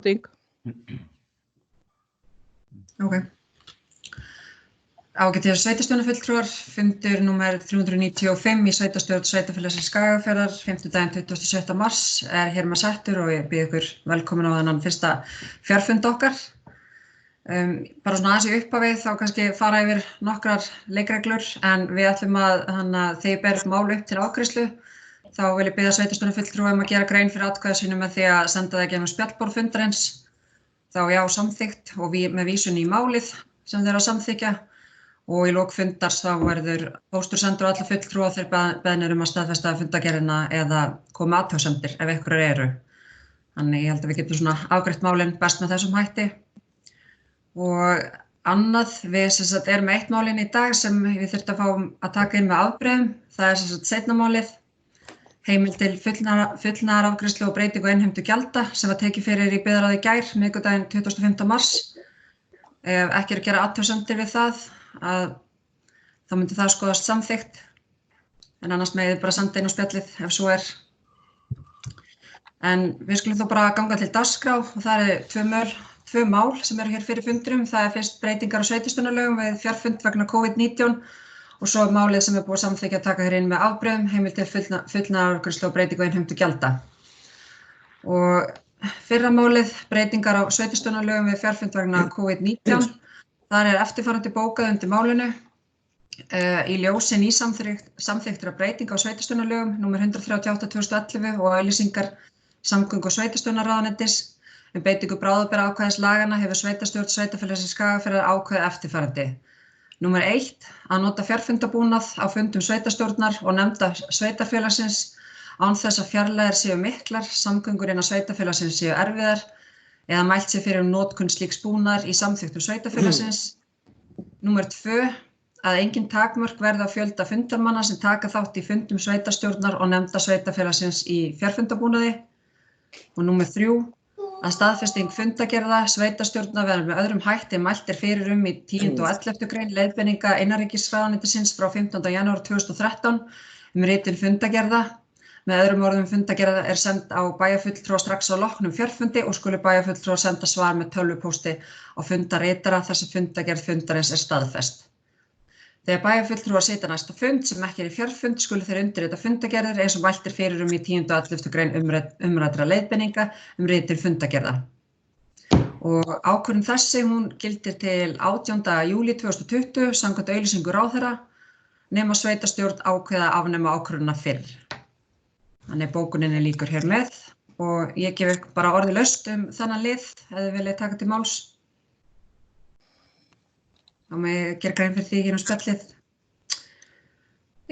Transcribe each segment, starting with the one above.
Þing. Ok. Ágætir sveitarstjórnarfulltrúar, fundur númer 395 í sveitarstjórn Sveitarfélagsins Skagafjarðar, 5. 26. mars er hér með settur og ég býð ykkur velkomin á þennan fyrsta fjarfund okkar. Bara svona aðeins í upphafið þá kannski fara yfir nokkrar leikreglur en við ætlum að þegar ég ber mál upp til afgreiðslu þá vil ég biðja sveitarstjórnarfulltrúa að gera grein fyrir atkvæði sínu með því að senda það í gegnum spjallborð fundarins. Þá já samþykkt og með vísun í málið sem þeir að samþykja. Og í lok fundars þá verður póstur sendur á alla fulltrúa þeir beðnir að staðfesta fundargerðina eða koma athugasemdir ef einhverjar eru. Þannig ég held að við getum svona afgreitt málin best með þessum hætti. Og annað, við erum með eitt málin í dag sem við þurftum að fá að taka inn með afbrigðum. Það er seinna málið, heimild til fullnaðarafgreiðslu og breytingu innheimtu gjalda sem var tekið fyrir í byggðarráði í gær, miðvikudaginn 25. mars. Ef ekki er að gera athugasemdir við það, þá myndi það skoðast samþykkt en annars megið þið bara senda inn á spjallið ef svo er. En við skulum þó bara ganga til dagskrá og það eru tvö mál sem eru hér fyrir fundurum. Það er fyrst breytingar á sveitarstjórnarlögum við fjarfund vegna COVID-19 og svo málið sem er búið að samþykkja að taka hér inn með afbrigðum, heimild til fullnaðarafgreiðslu og breytingu innheimtu gjalda. Og fyrra málið, breytingar á sveitarstjórnarlögum við fjarfund vegna COVID-19. Þar er eftirfarandi bókað undir málinu í ljósi nýsamþykktra breytinga á sveitarstjórnarlögum nr. 138/2011 og auglýsingar samgöngu- og sveitarstjórnarráðuneytis beitingu bráðabirgðaákvæðis laganna hefur sveitarstjórn Sveitarfélagsins Skagafjarðar ákveðið eftirfarandi. Númer 1. Að nota fjarfundabúnað á fundum sveitarstjórnar og nefnda sveitarfélagsins án þess að fjarlægðir séu miklar, samgöngur innan sveitarfélagsins séu erfiðar eða mælt sé fyrir notkun slíks búnaðar í samþykktum sveitarfélagsins. Númer 2. Að engin takmörk verði á fjölda fundarmanna sem taka þátt í fundum sveitarstjórnar og nefnda sveitarfélagsins í fjarfundabúnaði. Og númer 3. Að staðfesting fundargerða sveitarstjórnar verði með öðrum hætti en mælt er fyrir í 10. og 11. grein leiðbeininga innanríkisráðuneytisins frá 15. janúar 2013 ritun fundargerða. Með öðrum orðum fundargerða er send á bæjarfulltrúa strax á loknum fjarfundi og skuli bæjarfulltrúa senda svar með tölvupósti á fundarritara þar sem fundargerð fundarins er staðfest. Þegar bæjarfulltrúar sitja næsta fund sem ekki er í fjarfund skulu þeir undirrita fundargerðir eins og mælt er fyrir í 10. og 11. grein umræddra leiðbeininga ritun fundargerða. Og ákvörðun þessi hún gildir til 18. júlí 2020 samkvæmt auglýsingu ráðherra nema sveitarstjórn ákveða að afnema ákvörðunina fyrr. Þannig bókuninni lýkur hér með og ég gef ykkur bara orði laust þennan lið ef þið viljið taka til máls. Þá með gera grein fyrir því hérna spjallið.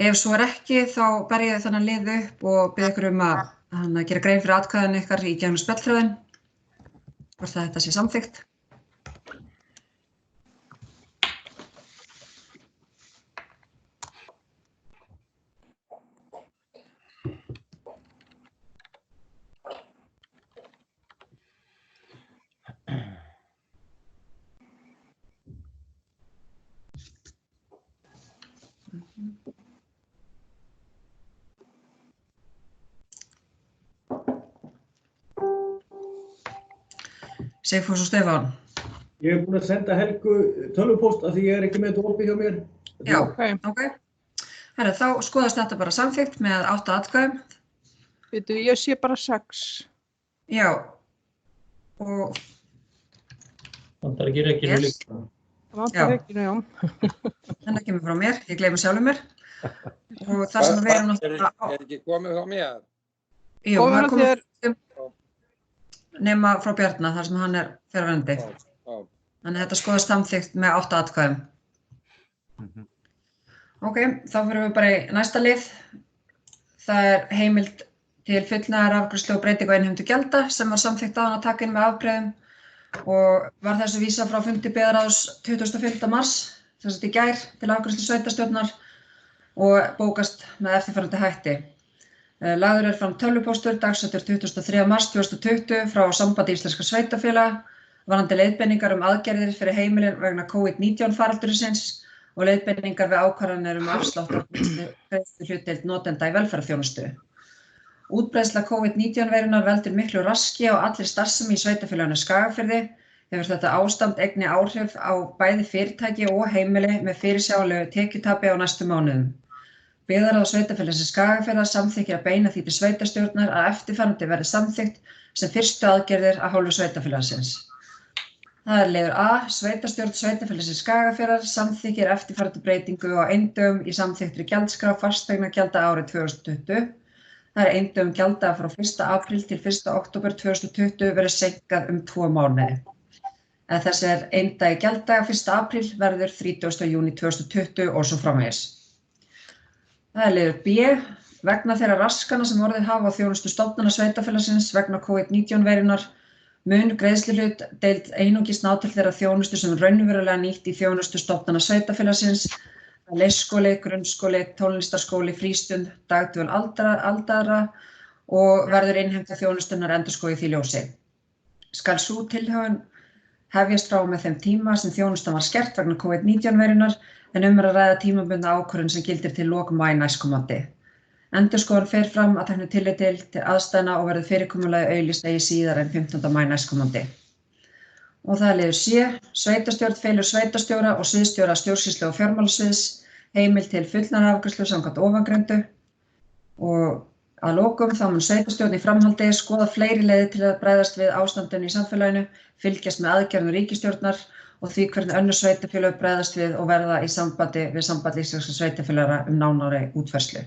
Ef svo er ekki þá ber ég þennan lið upp og bið ykkur að gera grein fyrir atkvæðinu ykkar í gegnum spjallþráðinn. Hvort þetta sé samþykkt. Sigfús og Stefán. Ég búinn að senda Helgu tölvupóst af því ég ekki með þetta opið hjá mér. Já, ok. Herra, þá skoðast þetta bara samþykkt með 8 atkvæðum. Veitu, ég sé bara 6. Já. Og Vantar ekki rekkinu líka. Vantar rekkinu, já. Þennan kemur frá mér, ég gleymi sjálfur mér. Og þar sem við erum náttúrulega Er ekki komið frá mér? Jú, það er komið nema frá Bjarna þar sem hann er fjarverandi. Þannig þetta skoðast samþykkt með 8 atkvæðum. Ok, þá fyrir við bara í næsta lið. Það er heimild til fullnaðarafgreiðslu og breytingu á innheimtu gjalda sem var samþykkt áðan að taka inn með afbrigðum og var þessu vísað frá fundi byggðarráðs 25. mars, sem sagt í gær, til afgreiðslu sveitarstjórnar og bókast með eftirfarandi hætti. Lagður er fram tölvupóstur dagsettur 23. mars 2020 frá Sambandi íslenskra sveitarfélaga varðandi leiðbeiningar aðgerðir fyrir heimilin vegna COVID-19 faraldursins og leiðbeiningar við ákvarðanir afslátt á greiðsluhlutdeild notenda í velferðarþjónustu. Útbreiðsla COVID-19 veirunnar veldur miklu raski á allri starfsemi í sveitarfélaginu Skagafirði. Hefur þetta ástand einnig áhrif á bæði fyrirtæki og heimili með fyrirsjáanlegu tekjutapi á næstu mánuðum. Byggðarráð sveitarfélagsins Skagafjarðar samþykkir að beina því til sveitarstjórnar að eftirfarandi verði samþykkt sem fyrstu aðgerðir af hálfu sveitarfélagsins. Það er liður A. Sveitarstjórn sveitarfélagsins Skagafjarðar samþykkir eftirfarandi breytingu á eindögum í samþykktri gjaldskrá fasteignagjalda árið 2020. Það er eindögum gjalddaga frá 1. apríl til 1. október 2020 verður seinkað 2 mánuði. En þessi eindagi gjalddaga 1. apríl verður 30. júní 2020 og svo framvegis. Það er liður B. Vegna þeirra raskana sem orðið hafa á þjónustu stofnana sveitarfélagsins vegna COVID-19 veirunnar mun greiðsluhlutdeild einungis ná til þeirra þjónustu sem raunverulega nýtt í þjónustu stofnana sveitarfélagsins, leikskóli, grunnskóli, tónlistarskóli, frístund, dagdvöl aldraðra og verður innheimta þjónustunnar endurskoðuð í því ljósi. Skal sú tilhögun hefjast frá með þeim tíma sem þjónustan var skert vegna COVID-19 veirunnar en að ræða tímabundna ákvörðun sem gildir til lok maí næstkomandi. Endurskoðun fer fram að teknu tilliti til aðstæðna og verður fyrirkomulagið auglýst eigi síðar en 15. maí næstkomandi. Og það er liður C. Sveitarstjórn felur sveitarstjóra og sviðsstjóra stjórnsýslu og fjármálasviðs heimild til fullnustuafgreiðslu samkvæmt ofangreindu. Og að lokum þá mun sveitarstjórn í framhaldi skoða fleiri leiðir til að bregðast við ástandinu í samfélaginu, fylgjast með aðgerðum ríkisstjórnar og því hvernig önnur sveitarfélög bregðast við og verða í sambandi við Samband íslenskra sveitarfélaga nánari útfærslu.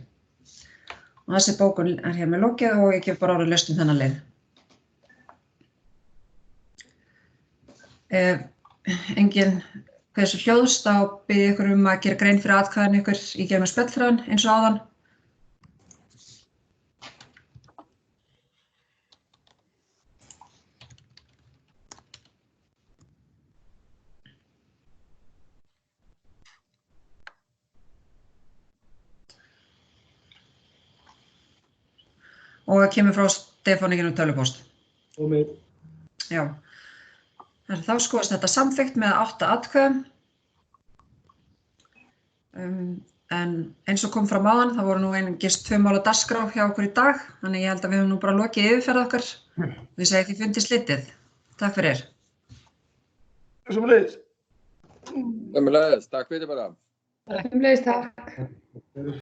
Og þessi bókun er hér með lokið og ég gef bara orðið laust þennan leið. Ef enginn hversu hljóðst þá bið ég ykkur að gera grein fyrir atkvæðinu ykkur í gegnum spjallþráðinn eins og áðan. Og það kemur frá Stefáni gegnum tölvupóst. Og mér. Já. Þá skoðast þetta samþykkt með 8 atkvæðum. En eins og kom fram áðan, það voru nú einungis 2 mál á dagskrá hjá okkur í dag, þannig ég held að við höfum nú bara lokið yfirferð okkar. Við segjum því fundi slitið. Takk fyrir. Sömuleiðis. Sömuleiðis, takk fyrir bara. Sömuleiðis, takk.